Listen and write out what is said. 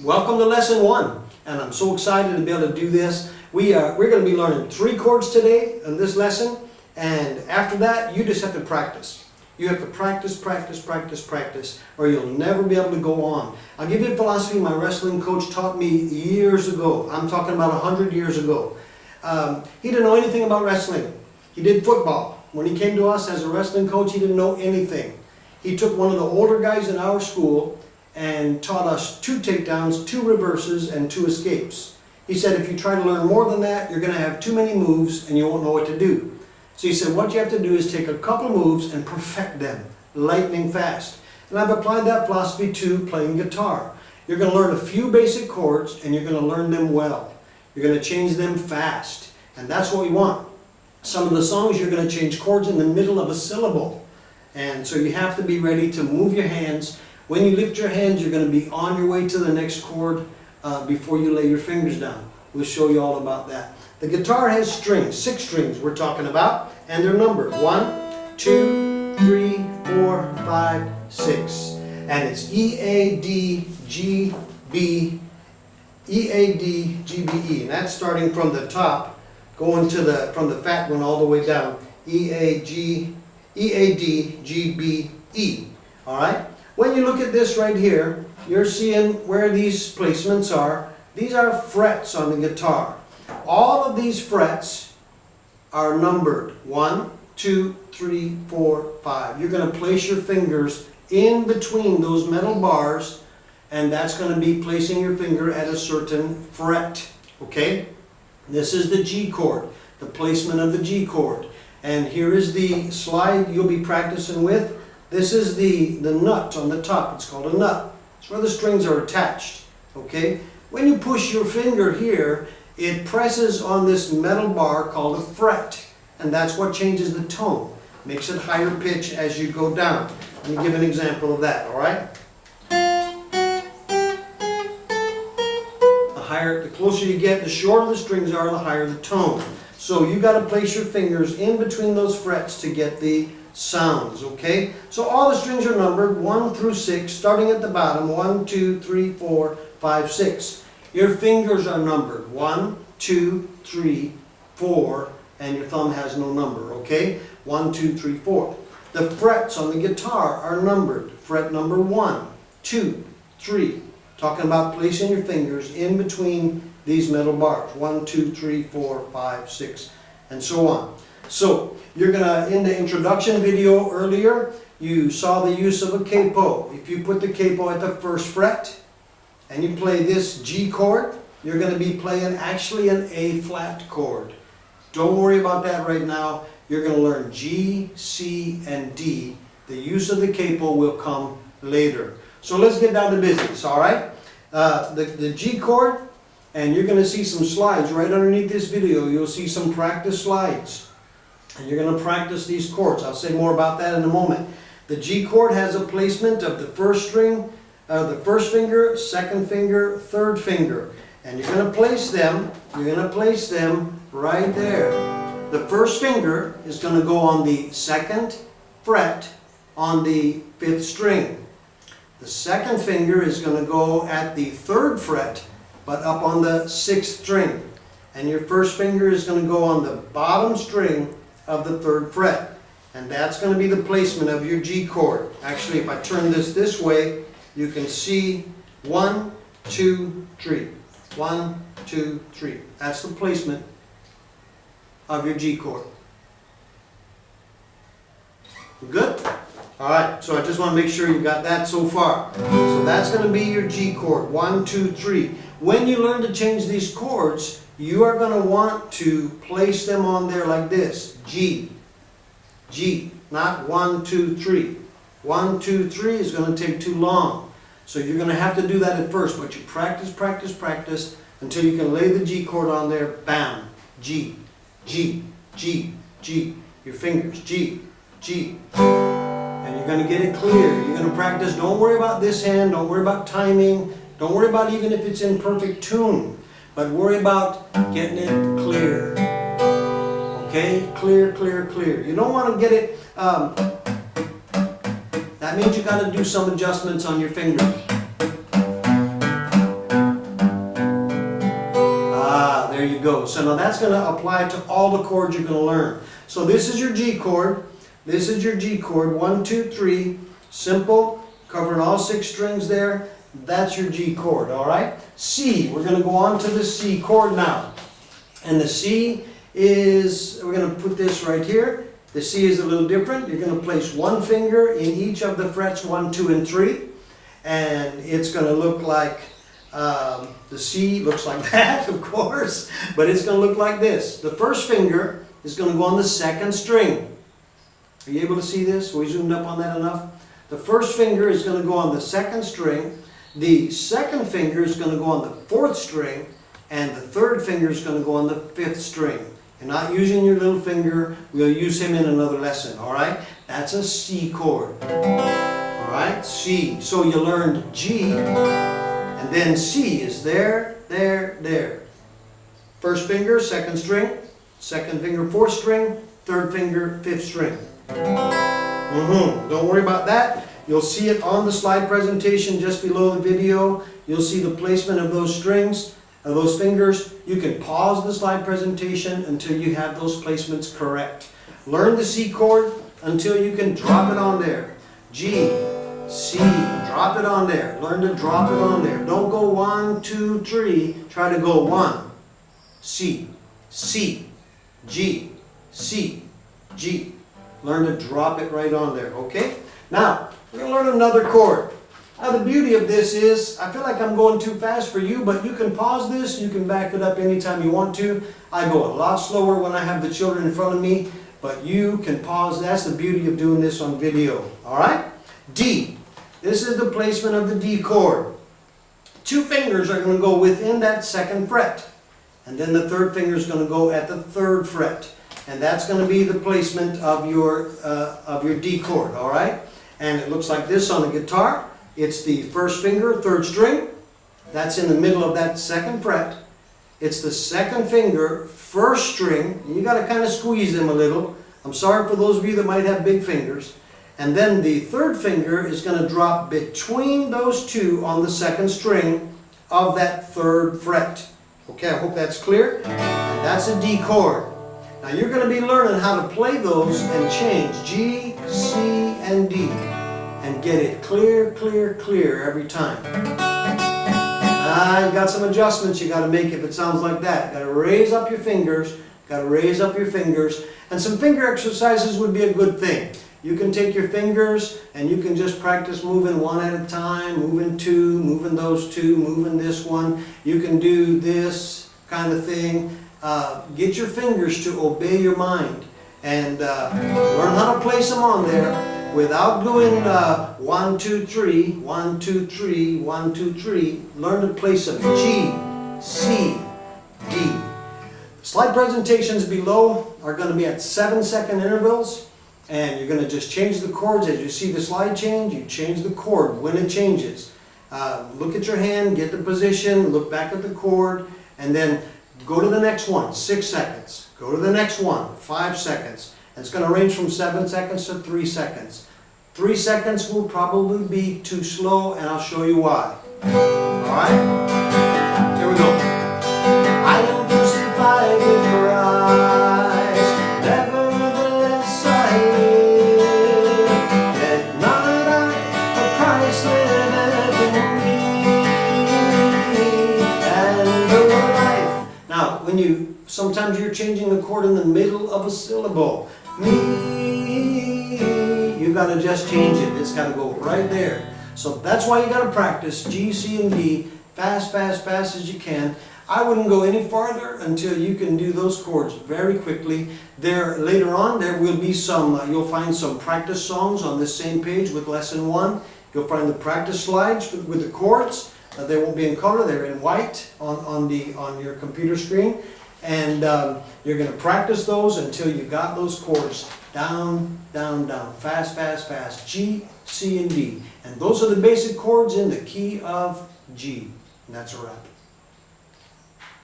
Welcome to lesson 1, and I'm so excited to be able to do this. We're going to be learning 3 chords today in this lesson, and after that you just have to practice. You have to practice, or you'll never be able to go on. I'll give you a philosophy my wrestling coach taught me years ago. I'm talking about 100 years ago. He didn't know anything about wrestling. He did football. When he came to us as a wrestling coach, he didn't know anything. He took one of the older guys in our school and taught us 2 takedowns, 2 reverses, and 2 escapes. He said if you try to learn more than that, you're going to have too many moves and you won't know what to do. So he said what you have to do is take a couple of moves and perfect them, lightning fast. And I've applied that philosophy to playing guitar. You're going to learn a few basic chords and you're going to learn them well. You're going to change them fast, and that's what we want. Some of the songs you're going to change chords in the middle of a syllable. And so you have to be ready to move your hands. When you lift your hands, you're going to be on your way to the next chord before you lay your fingers down. We'll show you all about that. The guitar has strings, 6 strings we're talking about, and they're numbered 1, 2, 3, 4, 5, 6. And it's E, A, D, G, B, E, A, D, G, B, E. And that's starting from the top, going to from the fat one all the way down. E, A, D, G, B, E. All right? When you look at this right here, you're seeing where these placements are. These are frets on the guitar. All of these frets are numbered 1, 2, 3, 4, 5. You're going to place your fingers in between those metal bars, and that's going to be placing your finger at a certain fret. Okay? This is the G chord, the placement of the G chord. And here is the slide you'll be practicing with. This is the nut on the top. It's called a nut. It's where the strings are attached. Okay? When you push your finger here, it presses on this metal bar called a fret. And that's what changes the tone. Makes it higher pitch as you go down. Let me give an example of that, alright? The closer you get, the shorter the strings are, the higher the tone. So you got to place your fingers in between those frets to get the sounds, okay? So all the strings are numbered 1 through 6, starting at the bottom, 1, 2, 3, 4, 5, 6. Your fingers are numbered 1, 2, 3, 4, and your thumb has no number, okay? 1, 2, 3, 4. The frets on the guitar are numbered. Fret number 1, 2, 3. Talking about placing your fingers in between these metal bars. 1, 2, 3, 4, 5, 6, and so on. So, you're gonna, in the introduction video earlier, you saw the use of a capo. If you put the capo at the 1st fret, and you play this G chord, you're gonna be playing actually an A flat chord. Don't worry about that right now. You're gonna learn G, C, and D. The use of the capo will come later. So let's get down to business, all right? The G chord, and you're going to see some slides right underneath this video. You'll see some practice slides. And you're going to practice these chords. I'll say more about that in a moment. The G chord has a placement of the 1st string, the 1st finger, 2nd finger, 3rd finger. And you're going to place them, right there. The 1st finger is going to go on the 2nd fret on the 5th string. The 2nd finger is going to go at the 3rd fret, but up on the 6th string. And your 1st finger is going to go on the bottom string of the 3rd fret. And that's going to be the placement of your G chord. Actually, if I turn this way, you can see 1, 2, 3. 1, 2, 3. That's the placement of your G chord. Good? Alright, so I just want to make sure you got that so far. So that's going to be your G chord, 1, 2, 3. When you learn to change these chords, you are going to want to place them on there like this. G, G, not 1, 2, 3. 1, 2, 3 is going to take too long. So you're going to have to do that at first, but you practice until you can lay the G chord on there. Bam, G, G, G, G. Your fingers, G, G. And you're going to get it clear. You're going to practice. Don't worry about this hand. Don't worry about timing. Don't worry about even if it's in perfect tune. But worry about getting it clear. Okay? Clear, clear, clear. You don't want to get it... that means you got to do some adjustments on your fingers. go. So now that's going to apply to all the chords you're going to learn. So this is your G chord. This is your G chord. 1, 2, 3. Simple. Covering all 6 strings there. That's your G chord, all right? C. We're going to go on to the C chord now. And the C is, we're going to put this right here. The C is a little different. You're going to place one finger in each of the frets 1, 2, and 3. And it's going to look like, the C looks like that, of course. But it's going to look like this. The first finger is going to go on the 2nd string. Are you able to see this? We zoomed up on that enough? The first finger is going to go on the 2nd string. The 2nd finger is going to go on the 4th string. And the 3rd finger is going to go on the 5th string. You're not using your little finger. We'll use him in another lesson, all right? That's a C chord. All right, C. So you learned G, and then C is there, there, there. First finger, 2nd string. 2nd finger, 4th string. 3rd finger, 5th string. Don't worry about that. You'll see it on the slide presentation just below the video. You'll see the placement of those strings, of those fingers. You can pause the slide presentation until you have those placements correct. Learn the C chord until you can drop it on there. G, C, drop it on there. Learn to drop it on there. Don't go 1, 2, 3. Try to go 1, C, C, G, C, G. Learn to drop it right on there, okay? Now, we're going to learn another chord. Now the beauty of this is, I feel like I'm going too fast for you, but you can pause this, you can back it up anytime you want to. I go a lot slower when I have the children in front of me, but you can pause. That's the beauty of doing this on video, all right? D. This is the placement of the D chord. 2 fingers are going to go within that 2nd fret, and then the 3rd finger is going to go at the 3rd fret. And that's going to be the placement of your D chord, all right? And it looks like this on the guitar. It's the 1st finger, 3rd string. That's in the middle of that 2nd fret. It's the 2nd finger, 1st string. You got to kind of squeeze them a little. I'm sorry for those of you that might have big fingers. And then the 3rd finger is going to drop between those 2 on the 2nd string of that 3rd fret. Okay, I hope that's clear. And that's a D chord. Now you're going to be learning how to play those and change G, C, and D. And get it clear, clear, clear every time. You got some adjustments you got to make if it sounds like that. Got to raise up your fingers. Got to raise up your fingers. And some finger exercises would be a good thing. You can take your fingers and you can just practice moving 1 at a time, moving 2, moving those 2, moving this one. You can do this kind of thing. Get your fingers to obey your mind and learn how to place them on there without doing 1, 2, 3, 1, 2, 3, 1, 2, 3. Learn to place them G, C, D. Slide presentations below are going to be at 7-second intervals, and you're going to just change the chords as you see the slide change. You change the chord when it changes. Look at your hand, get the position, look back at the chord, and then go to the next one, 6 seconds. Go to the next one, 5 seconds. And it's going to range from 7 seconds to 3 seconds. 3 seconds will probably be too slow, and I'll show you why. Alright? Here we go. I am crucified with Christ, nevertheless I live. Yet not I, but Christ liveth in me. And the life. Now, when sometimes you're changing the chord in the middle of a syllable. Me, you got to just change it. It's got to go right there. So that's why you got to practice G, C, and D fast, fast, fast as you can. I wouldn't go any farther until you can do those chords very quickly. Later on, there will be some, you'll find some practice songs on this same page with lesson 1. You'll find the practice slides with the chords. They won't be in color, they're in white on your computer screen. And you're going to practice those until you got those chords down, down, down, fast, fast, fast. G, C, and D. And those are the basic chords in the key of G. And that's a wrap.